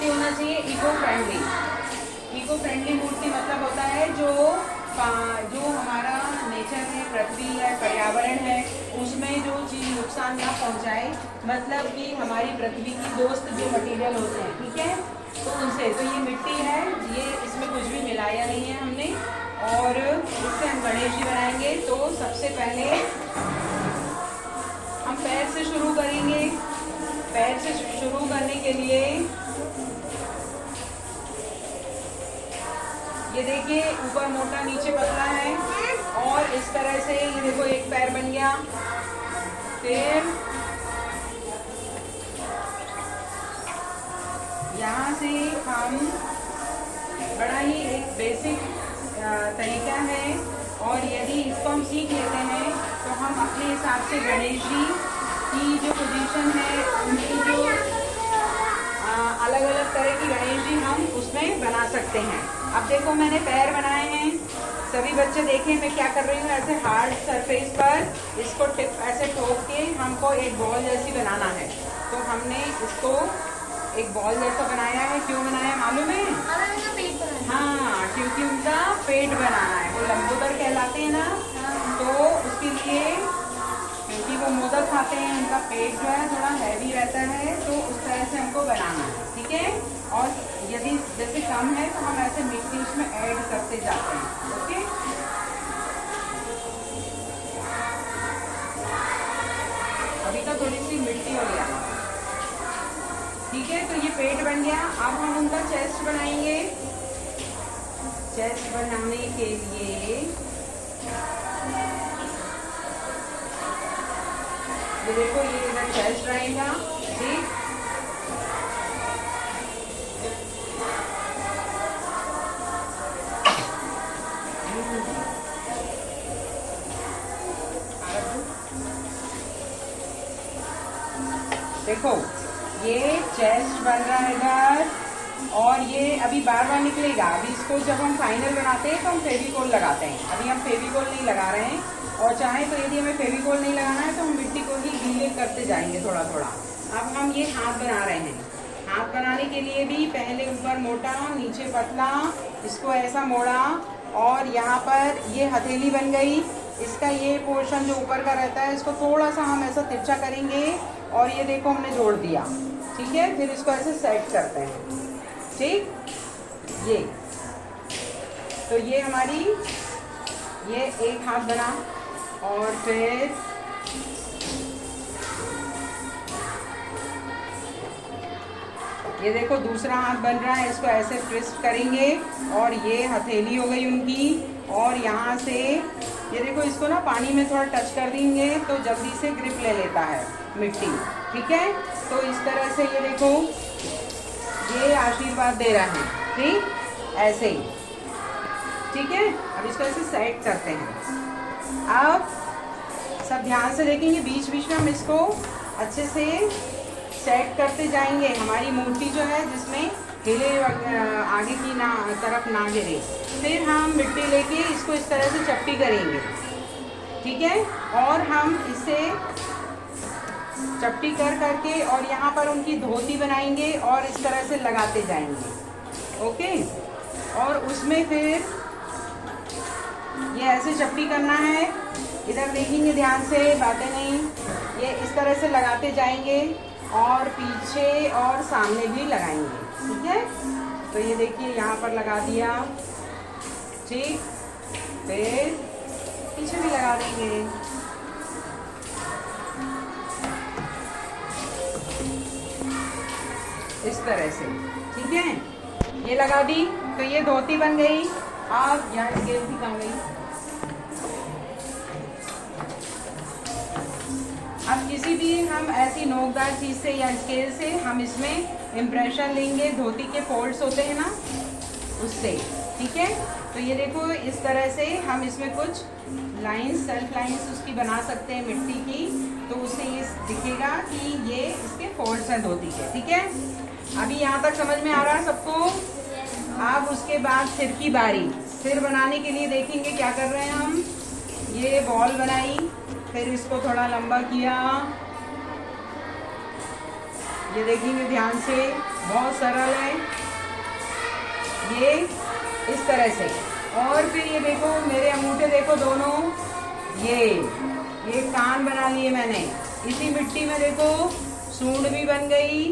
होना चाहिए eco friendly. Eco friendly मूर्ति मतलब होता है जो हमारा नेचर है, पृथ्वी है, पर्यावरण है, उसमें जो चीज़ नुकसान ना पहुंचाए, मतलब कि हमारी पृथ्वी की दोस्त जो मटेरियल होते हैं, ठीक है, तो उनसे। तो ये मिट्टी है, ये इसमें कुछ भी मिलाया नहीं है हमने, और इससे हम गणेश जी बनाएंगे। तो सबसे पहले हम पैर से शुरू करेंगे। पैर से शुरू करने के लिए ये देखिए, ऊपर मोटा नीचे पतला है, और इस तरह से ये देखो एक पैर बन गया। फिर यहाँ से हम बड़ा ही एक बेसिक तरीका है, और यदि इसको हम सीख लेते हैं तो हम अपने हिसाब से गणेश जी की जो पोजीशन है, उनकी जो अलग अलग तरह की गणेश जी हम उसमें बना सकते हैं। अब देखो मैंने पैर बनाए हैं, सभी बच्चे देखें मैं क्या कर रही हूँ। ऐसे हार्ड सरफेस पर इसको टिप ऐसे ठोक के हमको एक बॉल जैसी बनाना है। तो हमने इसको एक बॉल जैसा बनाया है। क्यों बनाया मालूम है? हाँ, क्योंकि उनका पेट बनाना है, वो लंबोदर कहलाते हैं ना, तो उसके लिए, क्योंकि वो मोदक खाते हैं, उनका पेट जो है थोड़ा हैवी रहता है, तो उस तरह से हमको बनाना है, ठीक है। और यदि जैसे कम है तो हम ऐसे मिट्टी उसमें ऐड करते जाते हैं, ओके। अभी तो थोड़ी सी मिट्टी हो गया, ठीक है। तो ये पेट बन गया। अब हम उनका चेस्ट बनाएंगे। चेस्ट बनाने के लिए ये देखो, ये इधर चेस्ट रहेगा, ठीक। देखो ये चेस्ट बन रहा है इधर, और ये अभी बार बार निकलेगा। अभी इसको जब हम फाइनल बनाते हैं तो हम फेविकोल लगाते हैं। अभी हम फेविकोल नहीं लगा रहे हैं, और चाहे तो यदि हमें फेविकोल नहीं लगाना है तो हम मिट्टी को ही गीले करते जाएंगे थोड़ा थोड़ा। अब हम ये हाथ बना रहे हैं। हाथ बनाने के लिए भी पहले ऊपर मोटा नीचे पतला, इसको ऐसा मोड़ा, और यहाँ पर ये हथेली बन गई। इसका ये पोर्शन जो ऊपर का रहता है इसको थोड़ा सा हम ऐसा तिरछा करेंगे, और ये देखो हमने जोड़ दिया, ठीक है। फिर इसको ऐसे सेट करते हैं, ठीक। ये तो ये हमारी ये एक हाथ बना, और फिर ये देखो दूसरा हाथ बन रहा है। इसको ऐसे ट्विस्ट करेंगे, और ये हथेली हो गई उनकी। और यहाँ से ये देखो, इसको ना पानी में थोड़ा टच कर देंगे तो जल्दी से ग्रिप ले लेता है मिट्टी, ठीक है। तो इस तरह से ये देखो, ये आशीर्वाद दे रहा है, ठीक, ऐसे ही, ठीक है। अब इसको ऐसे सेट करते हैं। अब सब ध्यान से देखेंगे, बीच बीच में हम इसको अच्छे से सेट करते जाएंगे। हमारी मूर्ति जो है जिसमें हिले आगे की ना तरफ ना गिरे। फिर हम मिट्टी लेके इसको इस तरह से चपटी करेंगे, ठीक है। और हम इसे चपटी कर करके और यहाँ पर उनकी धोती बनाएंगे और इस तरह से लगाते जाएंगे, ओके। और उसमें फिर ये ऐसे चपटी करना है। इधर देखेंगे ध्यान से, बातें नहीं। ये इस तरह से लगाते जाएंगे और पीछे और सामने भी लगाएंगे, ठीक है। तो ये देखिए यहाँ पर लगा दिया, ठीक। फिर पीछे भी लगा देंगे, इस तरह से, ठीक है। ये लगा दी तो ये धोती बन गई। अब यहाँ स्केल भी कहाँ गई? अब किसी भी हम ऐसी नोकदार चीज से या स्केल से हम इसमें इम्प्रेशन लेंगे। धोती के फोल्ड्स होते हैं ना, उससे, ठीक है। तो ये देखो इस तरह से हम इसमें कुछ लाइंस, सेल्फ लाइंस उसकी बना सकते हैं मिट्टी की। तो उससे ये दिखेगा कि ये इसके फोल्ड्स हैं धोती के, ठीक है। अभी यहाँ तक समझ में आ रहा है सबको? अब उसके बाद सिर की बारी। सिर बनाने के लिए देखेंगे क्या कर रहे हैं हम। ये बॉल बनाई, फिर इसको थोड़ा लंबा किया, ये देखेंगे ध्यान से, बहुत सरल है ये, इस तरह से। और फिर ये देखो मेरे अंगूठे देखो दोनों, ये कान बना लिए मैंने। इसी मिट्टी में देखो सूंड भी बन गई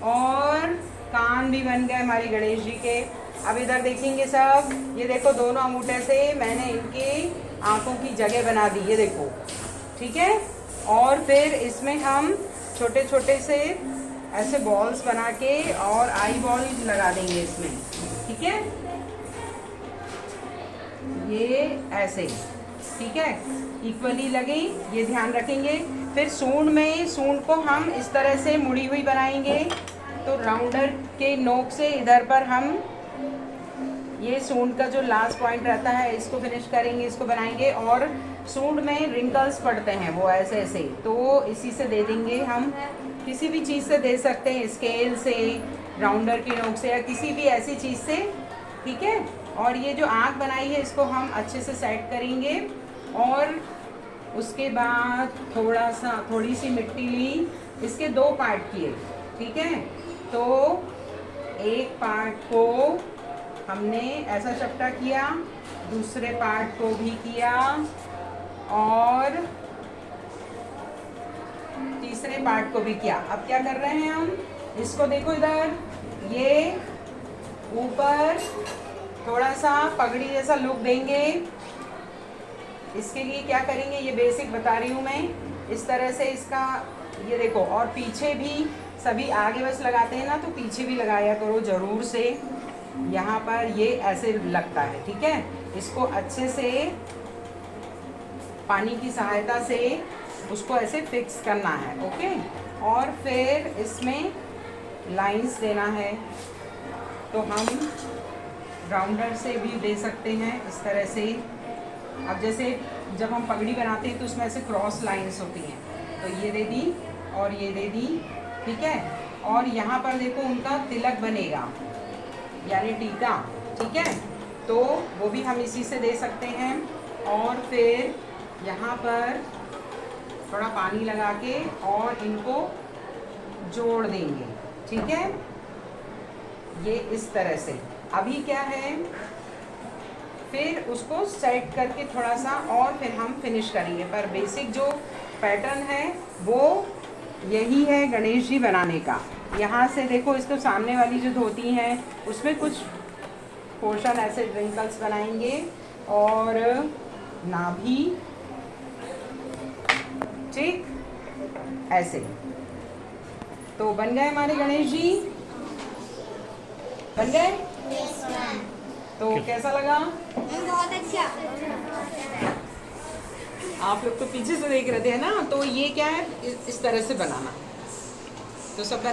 और कान भी बन गए हमारे गणेश जी के। अब इधर देखेंगे सब, ये देखो दोनों अंगूठे से मैंने इनके आंखों की जगह बना दी, ये देखो, ठीक है। और फिर इसमें हम छोटे छोटे से ऐसे बॉल्स बना के और आई बॉल लगा देंगे इसमें, ठीक है, ये ऐसे, ठीक है, इक्वली लगे, ये ध्यान रखेंगे। फिर सूंड को हम इस तरह से मुड़ी हुई बनाएंगे। तो राउंडर के नोक से इधर पर हम ये सूंड का जो लास्ट पॉइंट रहता है इसको फिनिश करेंगे, इसको बनाएंगे। और सूंड में रिंकल्स पड़ते हैं वो ऐसे ऐसे, तो इसी से दे देंगे हम, किसी भी चीज़ से दे सकते हैं, स्केल से, राउंडर की नोक से, या किसी भी ऐसी चीज़ से, ठीक है। और ये जो आँख बनाई है इसको हम अच्छे से सेट करेंगे। और उसके बाद थोड़ी सी मिट्टी ली, इसके 2 पार्ट किए, ठीक है। तो एक पार्ट को हमने ऐसा चपटा किया, दूसरे पार्ट को भी किया और तीसरे पार्ट को भी किया। अब क्या कर रहे हैं हम, इसको देखो इधर, ये ऊपर थोड़ा सा पगड़ी जैसा लुक देंगे। इसके लिए क्या करेंगे, ये बेसिक बता रही हूँ मैं, इस तरह से इसका ये देखो। और पीछे भी सभी आगे बस लगाते हैं ना, तो पीछे भी लगाया करो ज़रूर से। यहाँ पर ये ऐसे लगता है, ठीक है। इसको अच्छे से पानी की सहायता से उसको ऐसे फिक्स करना है, ओके। और फिर इसमें लाइंस देना है, तो हम राउंडर से भी दे सकते हैं इस तरह से। अब जैसे जब हम पगड़ी बनाते हैं तो उसमें ऐसे क्रॉस लाइंस होती हैं, तो ये दे दी और ये दे दी, ठीक है। और यहाँ पर देखो उनका तिलक बनेगा, यानी टीका, ठीक है, तो वो भी हम इसी से दे सकते हैं। और फिर यहाँ पर थोड़ा पानी लगा के और इनको जोड़ देंगे, ठीक है, ये इस तरह से। अभी क्या है, फिर उसको सेट करके थोड़ा सा और फिर हम फिनिश करेंगे। पर बेसिक जो पैटर्न है वो यही है गणेश जी बनाने का। यहाँ से देखो, इसको सामने वाली जो धोती हैं उसमें कुछ पोर्शन ऐसे रिंकल्स बनाएंगे और नाभि, ठीक, ऐसे। तो बन गए हमारे गणेश जी, बन गए। तो कैसा लगा? बहुत अच्छा। आप लोग तो पीछे से देख रहे थे ना, तो ये क्या है, इस तरह से बनाना। तो सब बना